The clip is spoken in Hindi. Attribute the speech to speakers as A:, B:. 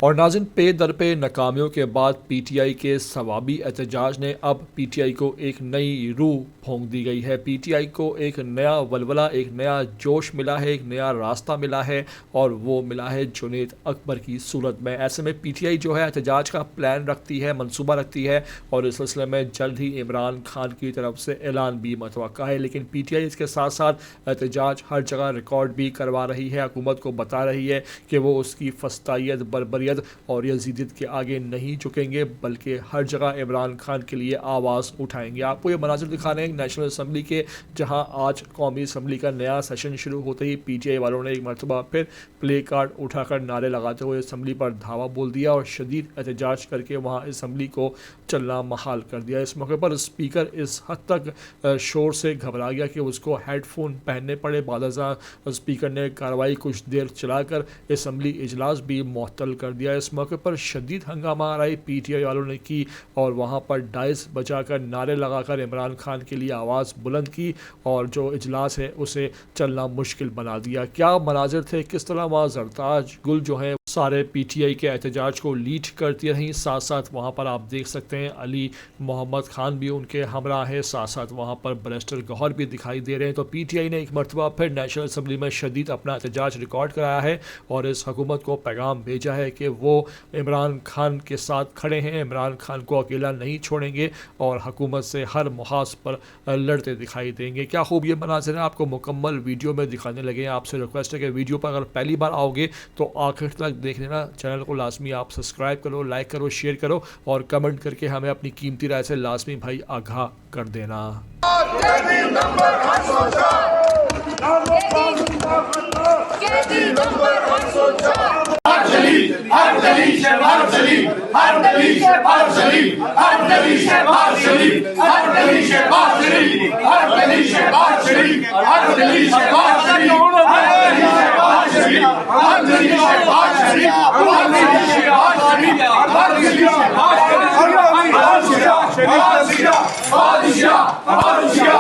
A: और नाज़रीन, पे दर पे नाकामियों के बाद पीटीआई के सवाबी एहतजाज ने अब पीटीआई को एक नई रूह फूंक दी गई है। पीटीआई को एक नया वलवला, एक नया जोश मिला है, एक नया रास्ता मिला है और वो मिला है जुनैद अकबर की सूरत में। ऐसे में पीटीआई जो है एहतजाज का प्लान रखती है, मंसूबा रखती है और इस सिलसिले में जल्द ही इमरान खान की तरफ से ऐलान भी मतवक्का है। लेकिन पीटीआई इसके साथ साथ एहतजाज हर जगह रिकॉर्ड भी करवा रही है, हुकूमत को बता रही है कि वो उसकी फस्तायत, बर्बरियत और यजीदियत के आगे नहीं झुकेंगे, बल्कि हर जगह इमरान खान के लिए आवाज़ उठाएंगे। आपको ये मनाजिर दिखा रहे हैं नेशनल असम्बली के, जहां आज कौमी असम्बली का नया सेशन शुरू होते ही पीटीआई वालों ने एक मरतबा फिर प्ले कार्ड उठाकर नारे लगाते हुए असम्बली पर धावा बोल दिया और शदीद एहतजाज करके वहाँ असम्बली को चलना महाल कर दिया। इस मौके पर स्पीकर इस हद तक शोर से घबरा गया कि उसको हेडफोन पहनने पड़े। बादशाह स्पीकर ने कार्रवाई कुछ देर चलाकर असम्बली इजलास भी मुअत्तल कर दिया। इस मौके पर शदीद हंगामा आरई पीटीआई वालों ने की और वहाँ पर डाइस बजाकर, नारे लगाकर इमरान खान के लिए आवाज़ बुलंद की और जो इजलास है उसे चलना मुश्किल बना दिया। क्या मनाजिर थे, किस तरह वहाँ जरताज गुल जो है सारे पीटीआई के एहतजाज को लीड करती रहीं। साथ साथ वहाँ पर आप देख सकते हैं अली मोहम्मद खान भी उनके हमरा है, साथ साथ वहाँ पर बैरिस्टर गौहर भी दिखाई दे रहे हैं। तो पीटीआई ने एक मरतबा फिर नेशनल असम्बली में शदीद अपना एहतजाज रिकॉर्ड कराया है और इस हुकूमत को पैगाम भेजा है कि वो इमरान खान के साथ खड़े हैं, इमरान खान को अकेला नहीं छोड़ेंगे और हुकूमत से हर मुहाज पर लड़ते दिखाई देंगे। क्या खूब ये मनाज़िर है, आपको मुकम्मल वीडियो में दिखाने लगे हैं। आपसे रिक्वेस्ट है कि वीडियो पर अगर पहली बार आओगे तो आखिर तक देख लेना। चैनल को लाजमी आप सब्सक्राइब करो, लाइक करो, शेयर करो और कमेंट करके हमें अपनी कीमती राय से लाजमी भाई आगाह कर देना।
B: Padişah!